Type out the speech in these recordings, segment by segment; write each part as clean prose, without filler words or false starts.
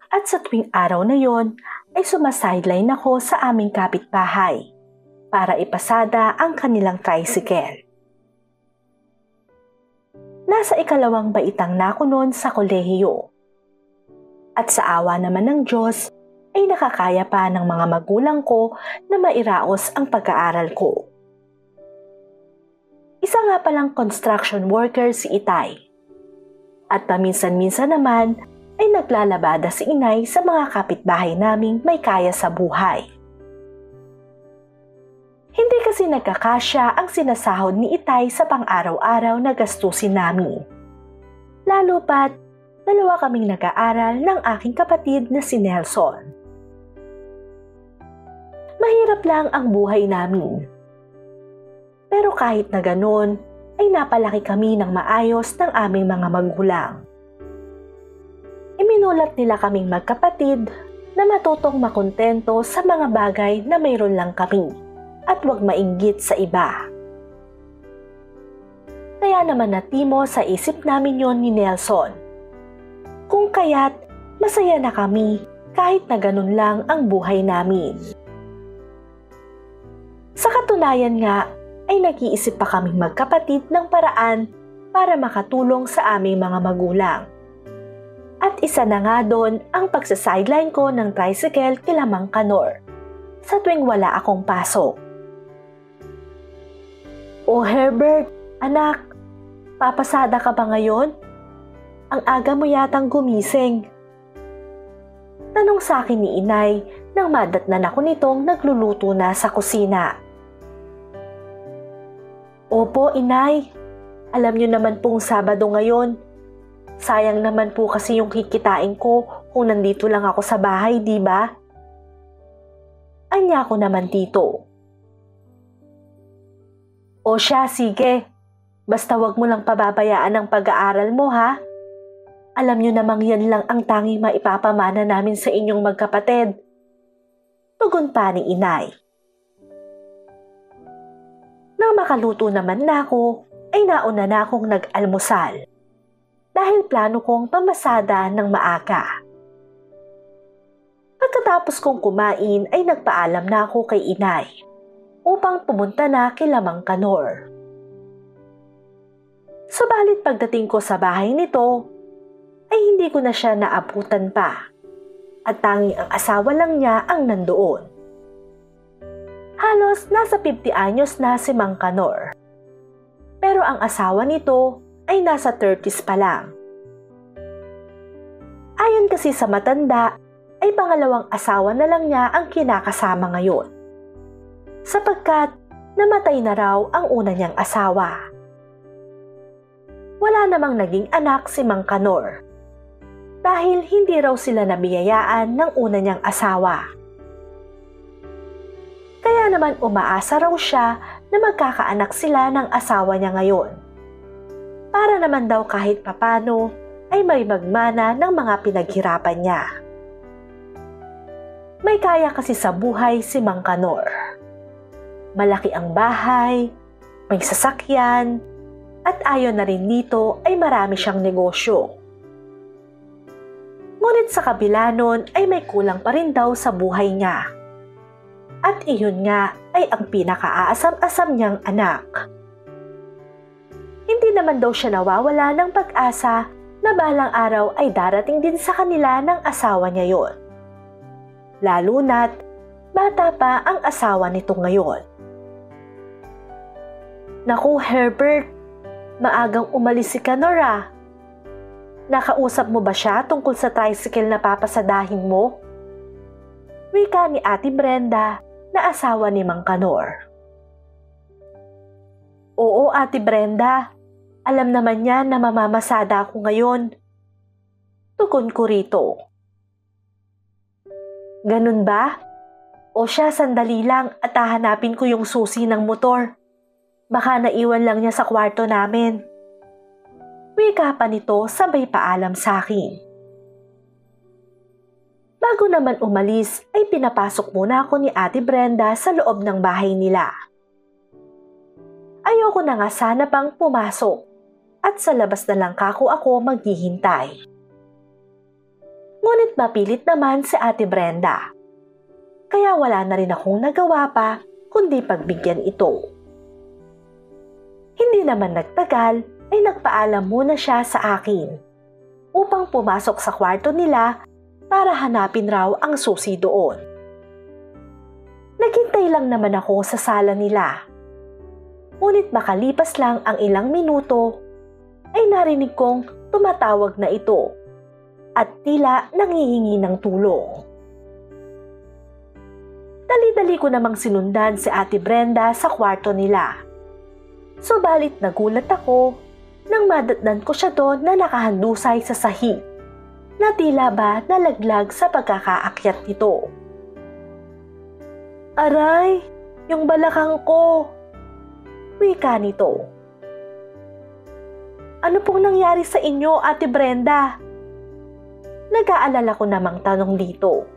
At sa tuwing araw na yon ay sumasideline ako sa aming kapitbahay para ipasada ang kanilang tricycle. Nasa ikalawang baitang na ako noon sa kolehiyo. At sa awa naman ng Diyos ay nakakaya pa ng mga magulang ko na mairaos ang pag-aaral ko. Isa nga palang construction worker si Itay. At paminsan-minsan naman ay naglalabada si Inay sa mga kapitbahay naming may kaya sa buhay. Hindi kasi nagkakasya ang sinasahod ni Itay sa pang-araw-araw na gastusin namin. Lalo pat, dalawa kaming nag-aaral ng aking kapatid na si Nelson. Mahirap lang ang buhay namin. Pero kahit na ganon, ay napalaki kami ng maayos ng aming mga magulang. Iminulat nila kaming magkapatid na matutong makontento sa mga bagay na mayroon lang kami at huwag mainggit sa iba. Kaya naman natimo sa isip namin yon ni Nelson. Kung kaya't masaya na kami kahit na ganun lang ang buhay namin. Sa katunayan nga ay nag-iisip pa kaming magkapatid ng paraan para makatulong sa aming mga magulang. At isa na nga doon ang pagsa-sideline ko ng tricycle kila Mang Kanor sa tuwing wala akong pasok. "O Herbert, anak, papasada ka ba ngayon? Ang aga mo yatang gumising." Tanong sa akin ni Inay nang madatnan ako nitong nagluluto na sa kusina. "Opo, Inay. Alam niyo naman pong Sabado ngayon. Sayang naman po kasi yung kikitain ko kung nandito lang ako sa bahay, di ba?" Anya ko naman dito. "O siya, sige. Basta wag mo lang pababayaan ang pag-aaral mo, ha? Alam niyo namang yan lang ang tanging maipapamana namin sa inyong magkapatid." Tugon pa ni Inay. Nang makaluto naman na ako, ay nauna na akong nag-almusal. Dahil plano kong pamasada ng maaga. Pagkatapos kong kumain ay nagpaalam na ako kay Inay upang pumunta na kila Mang Kanor. Subalit pagdating ko sa bahay nito ay hindi ko na siya naabutan pa at tanging ang asawa lang niya ang nandoon. Halos nasa 50 anyos na si Mang Kanor. Pero ang asawa nito ay nasa 30s pa lang. Ayon kasi sa matanda, ay pangalawang asawa na lang niya ang kinakasama ngayon. Sapagkat namatay na raw ang una niyang asawa. Wala namang naging anak si Mang Kanor. Dahil hindi raw sila nabiyayaan ng una niyang asawa. Kaya naman umaasa raw siya na magkakaanak sila ng asawa niya ngayon. Para naman daw kahit papano ay may magmana ng mga pinaghirapan niya. May kaya kasi sa buhay si Mang Kanor. Malaki ang bahay, may sasakyan, at ayon na rin dito ay marami siyang negosyo. Ngunit sa kabila nun ay may kulang pa rin daw sa buhay niya. At iyon nga ay ang pinakaaasam-asam niyang anak. Hindi naman daw siya nawawala ng pag-asa na balang araw ay darating din sa kanila ng asawa niya yon. Lalo na't bata pa ang asawa nito ngayon. "Naku, Herbert, maagang umalis si Kanor ah. Nakausap mo ba siya tungkol sa tricycle na papasadahin mo?" Wika ni Ate Brenda na asawa ni Mang Kanor. "Oo, Ate Brenda. Alam naman niya na mamamasada ako ngayon." Tugon ko rito. "Ganun ba? O siya, sandali lang at hahanapin ko yung susi ng motor. Baka naiwan lang niya sa kwarto namin." Wika pa nito sabay paalam sa akin. Bago naman umalis ay pinapasok muna ako ni Ate Brenda sa loob ng bahay nila. Ayoko na nga sana pang pumasok at sa labas na lang ako maghihintay. Ngunit mapilit naman si Ate Brenda. Kaya wala na rin akong nagawa pa kundi pagbigyan ito. Hindi naman nagtagal ay nagpaalam muna siya sa akin upang pumasok sa kwarto nila para hanapin raw ang susi doon. Naghintay lang naman ako sa sala nila. Ngunit makalipas lang ang ilang minuto ay narinig kong tumatawag na ito at tila nanghihingi ng tulong. Dali-dali ko namang sinundan si Ate Brenda sa kwarto nila. Subalit nagulat ako nang madatnan ko siya doon na nakahandusay sa sahig na tila ba nalaglag sa pagkakaakyat nito. Aray, yung balakang ko! Wika nito. Ano pong nangyari sa inyo, Ate Brenda? Nag-aalala ko namang tanong dito.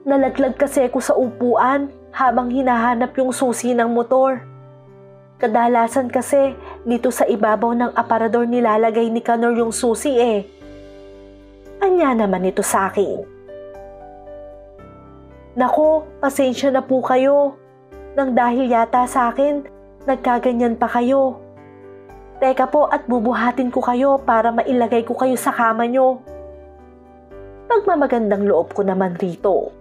Nalaglag kasi ako sa upuan habang hinahanap yung susi ng motor. Kadalasan kasi dito sa ibabaw ng aparador nilalagay ni Kanor yung susi eh. Anya naman ito sa akin. Nako, pasensya na po kayo. Nang dahil yata sa akin, nagkaganyan pa kayo. Teka po at bubuhatin ko kayo para mailagay ko kayo sa kama nyo. Magmamagandang loob ko naman rito.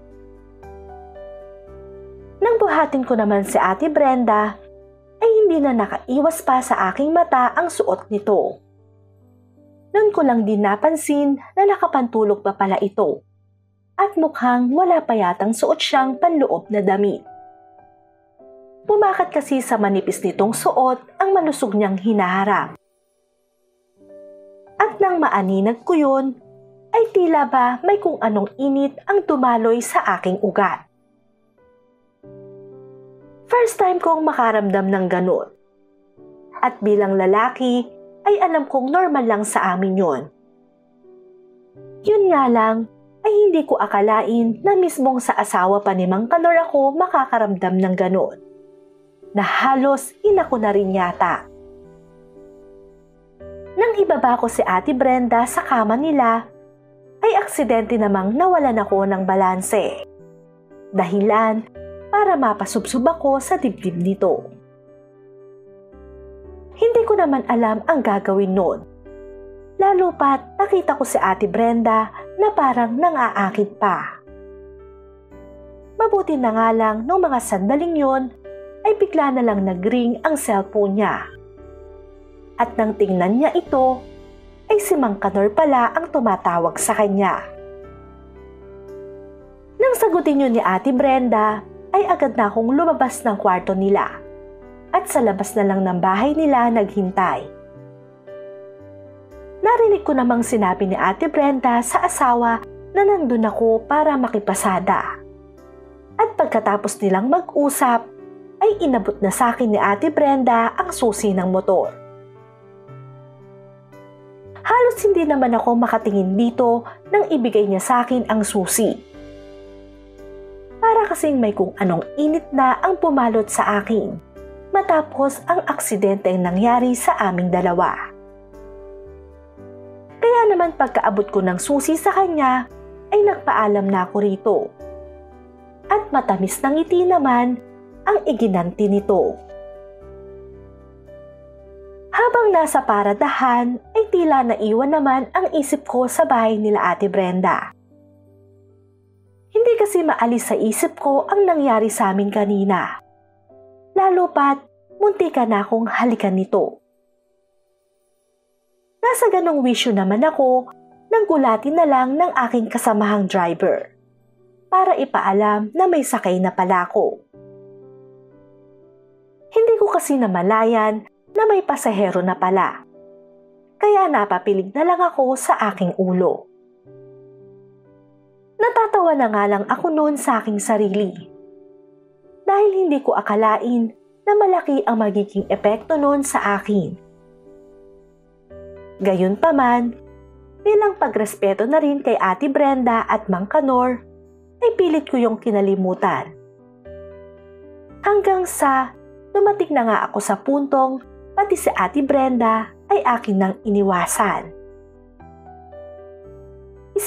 Nang buhatin ko naman si Ate Brenda, ay hindi na nakaiwas pa sa aking mata ang suot nito. Noon ko lang din napansin na nakapantulog pa pala ito at mukhang wala pa yatang suot siyang panloob na damit. Pumakat kasi sa manipis nitong suot ang malusog niyang hinaharap. At nang maaninag ko yun, ay tila ba may kung anong init ang tumaloy sa aking ugat. First time kong makaramdam ng ganun. At bilang lalaki, ay alam kong normal lang sa amin yun. Yun nga lang, ay hindi ko akalain na mismong sa asawa pa ni Mang Kanor ako makakaramdam ng ganun. Na halos inako na rin yata. Nang ibaba ko si Ate Brenda sa kama nila, ay aksidente namang nawalan ako ng balanse. Dahilan para mapasubsob ako sa dibdib nito. Hindi ko naman alam ang gagawin noon. Lalo pat nakita ko si Ate Brenda na parang nang-aakit pa. Mabuti na nga lang nung mga sandaling yon ay bigla na lang nag-ring ang cellphone niya. At nang tingnan niya ito, ay si Mang Kanor pala ang tumatawag sa kanya. Nang sagutin yun ni Ate Brenda, ay agad na akong lumabas ng kwarto nila at sa labas na lang ng bahay nila naghintay. Narinig ko namang sinabi ni Ate Brenda sa asawa na nandun ako para makipasada. At pagkatapos nilang mag-usap, ay inabot na sa akin ni Ate Brenda ang susi ng motor. Halos hindi naman ako makatingin dito nang ibigay niya sa akin ang susi. Para kasing may kung anong init na ang pumalot sa akin matapos ang aksidente ang nangyari sa aming dalawa. Kaya naman pagkaabot ko ng susi sa kanya ay nagpaalam na ako rito. At matamis na ngiti naman ang iginanti nito. Habang nasa paradahan ay tila naiwan naman ang isip ko sa bahay nila Ate Brenda. Hindi kasi maalis sa isip ko ang nangyari sa amin kanina. Lalo pat, muntika na akong halikan nito. Nasa ganong wisyo naman ako nang gulatin na lang ng aking kasamahang driver para ipaalam na may sakay na pala ako. Hindi ko kasi namalayan na may pasahero na pala. Kaya napapilig na lang ako sa aking ulo. Natatawa na nga lang ako noon sa aking sarili. Dahil hindi ko akalain na malaki ang magiging epekto noon sa akin. Gayunpaman, bilang pagrespeto na rin kay Ate Brenda at Mang Kanor, ay pilit ko yung kinalimutan. Hanggang sa dumating na nga ako sa puntong pati si Ate Brenda ay akin nang iniwasan.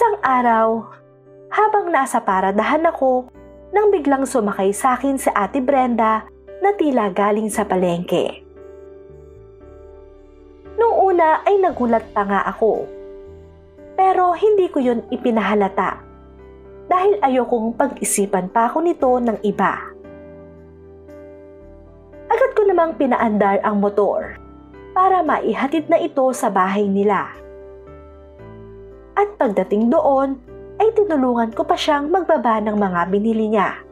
Isang araw, habang nasa paradahan ako, nang biglang sumakay sa akin si Ate Brenda na tila galing sa palengke. Noong una ay nagulat pa nga ako. Pero hindi ko yun ipinahalata dahil ayokong pag-isipan pa ako nito ng iba. Agad ko namang pinaandar ang motor para maihatid na ito sa bahay nila. At pagdating doon, ay tinulungan ko pa siyang magbaba ng mga binili niya.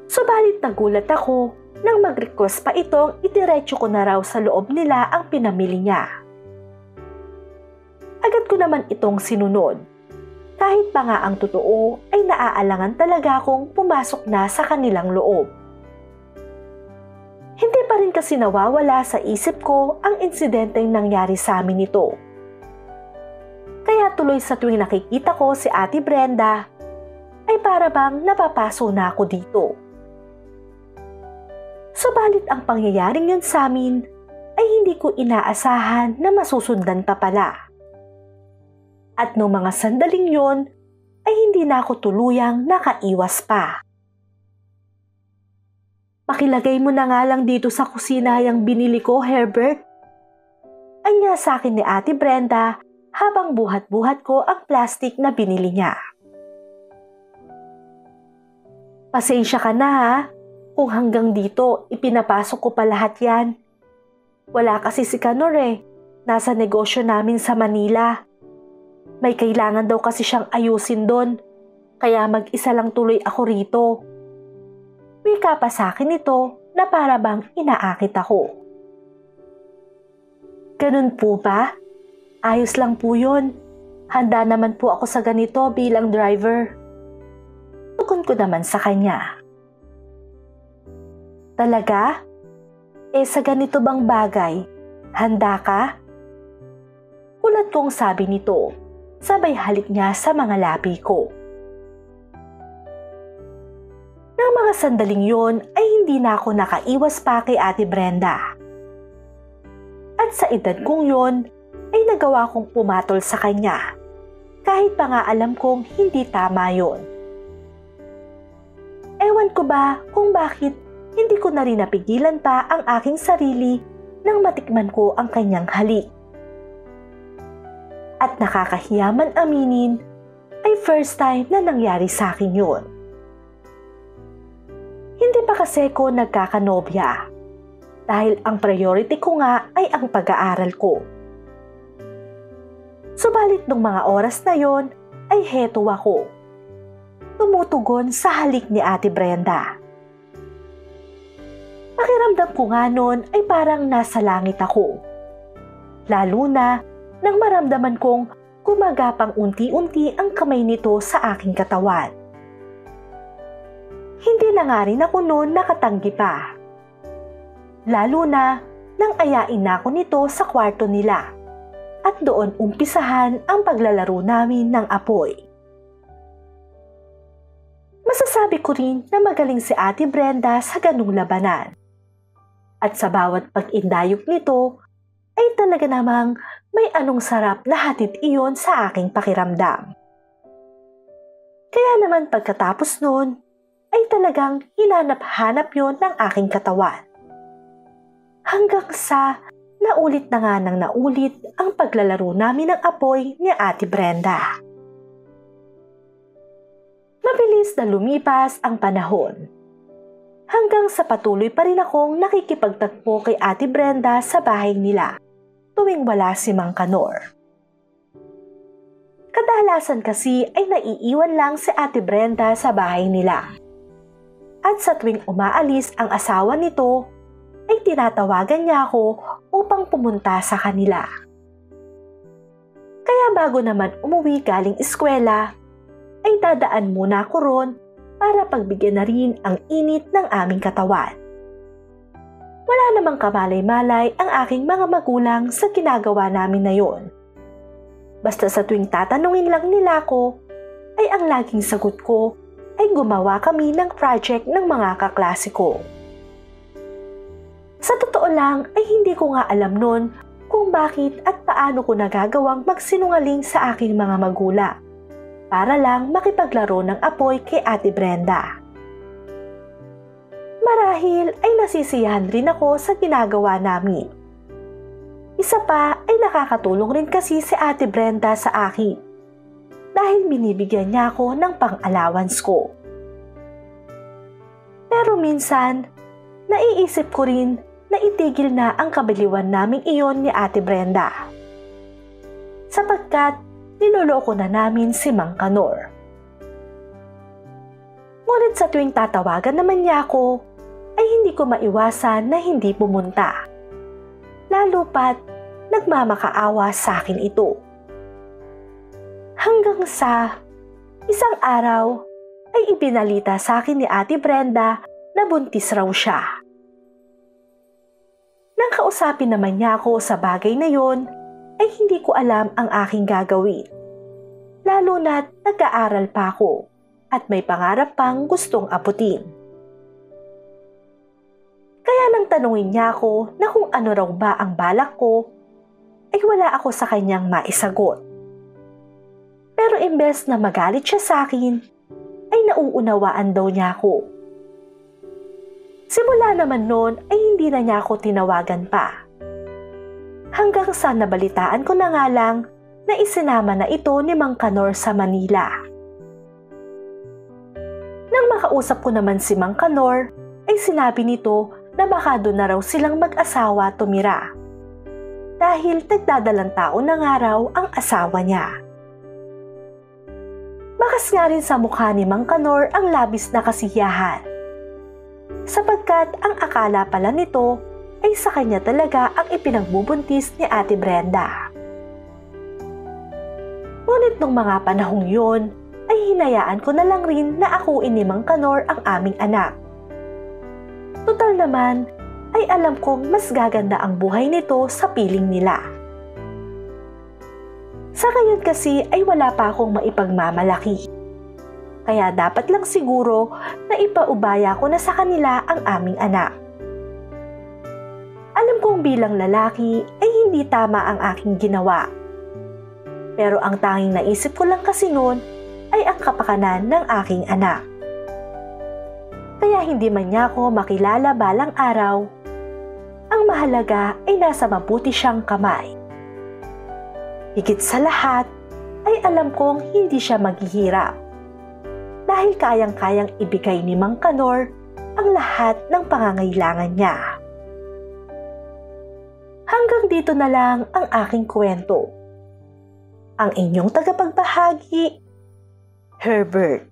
Subalit nagulat ako nang mag-request pa itong itiretso ko na raw sa loob nila ang pinamili niya. Agad ko naman itong sinunod. Kahit pa nga ang totoo ay naaalangan talaga akong pumasok na sa kanilang loob. Hindi pa rin kasi nawawala sa isip ko ang insidenteng nangyari sa amin nito. Kaya tuloy sa tuwing nakikita ko si Ate Brenda, ay para bang napapaso na ako dito. Subalit ang pangyayaring yun sa amin ay hindi ko inaasahan na masusundan pa pala. At noong mga sandaling yun ay hindi na ako tuluyang nakaiwas pa. Pakilagay mo na nga lang dito sa kusina yung binili ko, Herbert. Anya sa akin ni Ate Brenda habang buhat-buhat ko ang plastic na binili niya. Pasensya ka na ha, kung hanggang dito ipinapasok ko pa lahat yan. Wala kasi si Kanor nasa negosyo namin sa Manila. May kailangan daw kasi siyang ayusin doon, kaya mag-isa lang tuloy ako rito. Wika pa sa akin ito na para bang inaakit ako. Ganun po ba? Ayos lang po yun. Handa naman po ako sa ganito bilang driver. Tugon ko naman sa kanya. Talaga? Sa ganito bang bagay, handa ka? Kulat kong sabi nito, sabay halik niya sa mga labi ko. Nang mga sandaling yon ay hindi na ako nakaiwas pa kay Ate Brenda. At sa edad kong yon, ay nagawa kong pumatol sa kanya, kahit pa nga alam kong hindi tama yon. Ewan ko ba kung bakit hindi ko na rin napigilan pa ang aking sarili nang matikman ko ang kanyang halik. At nakakahiyaman aminin, ay first time na nangyari sa akin yun. Hindi pa kasi ko nagkakanobya, dahil ang priority ko nga ay ang pag-aaral ko. Subalit nung mga oras na yon ay heto ako. Tumutugon sa halik ni Ate Brenda. Pakiramdam ko nga nun ay parang nasa langit ako. Lalo na nang maramdaman kong gumagapang unti-unti ang kamay nito sa aking katawan. Hindi na nga rin ako noon nakatanggi pa. Lalo na nang ayain na ako nito sa kwarto nila. At doon umpisahan ang paglalaro namin ng apoy. Masasabi ko rin na magaling si Ate Brenda sa ganung labanan. At sa bawat pag-indayok nito, ay talaga namang may anong sarap na hatid iyon sa aking pakiramdam. Kaya naman pagkatapos noon, ay talagang hinanap-hanap yon ng aking katawan. Hanggang sa naulit na nga nang naulit ang paglalaro namin ng apoy ni Ate Brenda. Mabilis na lumipas ang panahon. Hanggang sa patuloy pa rin akong nakikipagtagpo kay Ate Brenda sa bahay nila tuwing wala si Mang Kanor. Kadalasan kasi ay naiiwan lang si Ate Brenda sa bahay nila. At sa tuwing umaalis ang asawa nito, ay tinatawagan niya ako upang pumunta sa kanila. Kaya bago naman umuwi galing eskwela, ay dadaan muna ako ron para pagbigyan na rin ang init ng aming katawan. Wala namang kamalay-malay ang aking mga magulang sa ginagawa namin na yon. Basta sa tuwing tatanungin lang nila ko, ay ang laging sagot ko ay gumawa kami ng project ng mga kaklase ko. Sa totoo lang ay hindi ko nga alam noon kung kung bakit at paano ko nagagawang magsinungaling sa aking mga magulang para lang makipaglaro ng apoy kay Ate Brenda. Marahil ay nasisiyahan rin ako sa ginagawa namin. Isa pa ay nakakatulong rin kasi si Ate Brenda sa akin dahil binibigyan niya ako ng pang-allowance ko. Pero minsan, naiisip ko rin na itigil na ang kabaliwan naming iyon ni Ate Brenda. Sapagkat niloloko na namin si Mang Kanor. Ngunit sa tuwing tatawagan naman niya ako, ay hindi ko maiwasan na hindi pumunta. Lalo pat nagmamakaawa sa akin ito. Hanggang sa isang araw ay ibinalita sa akin ni Ate Brenda na buntis raw siya. Nang kausapin naman niya ako sa bagay na yon, ay hindi ko alam ang aking gagawin. Lalo na't nag-aaral pa ako at may pangarap pang gustong abutin. Kaya nang tanungin niya ako na kung ano raw ba ang balak ko, ay wala ako sa kanyang maisagot. Pero imbes na magalit siya sa akin, ay nauunawaan daw niya ako. Simula naman noon ay hindi na niya ako tinawagan pa. Hanggang sa nabalitaan ko na nga lang na isinama na ito ni Mang Kanor sa Manila. Nang makausap ko naman si Mang Kanor, ay sinabi nito na baka doon na raw silang mag-asawa tumira. Dahil nagdadalang tao na nga raw ang asawa niya. Bakas nga rin sa mukha ni Mang Kanor ang labis na kasiyahan. Sapagkat ang akala pala nito ay sa kanya talaga ang ipinagbubuntis ni Ate Brenda. Ngunit nung mga panahong yon, ay hinayaan ko na lang rin na akuin ni Mang Kanor ang aming anak. Total naman, ay alam kong mas gaganda ang buhay nito sa piling nila. Sa ngayon kasi ay wala pa akong maipagmamalaki. Kaya dapat lang siguro na ipaubaya ko na sa kanila ang aming anak. Alam kong bilang lalaki ay hindi tama ang aking ginawa. Pero ang tanging naisip ko lang kasi noon ay ang kapakanan ng aking anak. Kaya hindi man niya ako makilala balang araw, ang mahalaga ay nasa mabuti siyang kamay. Higit sa lahat ay alam kong hindi siya maghihirap dahil kayang-kayang ibigay ni Mang Kanor ang lahat ng pangangailangan niya. Hanggang dito na lang ang aking kwento. Ang inyong tagapagbahagi, Herbert.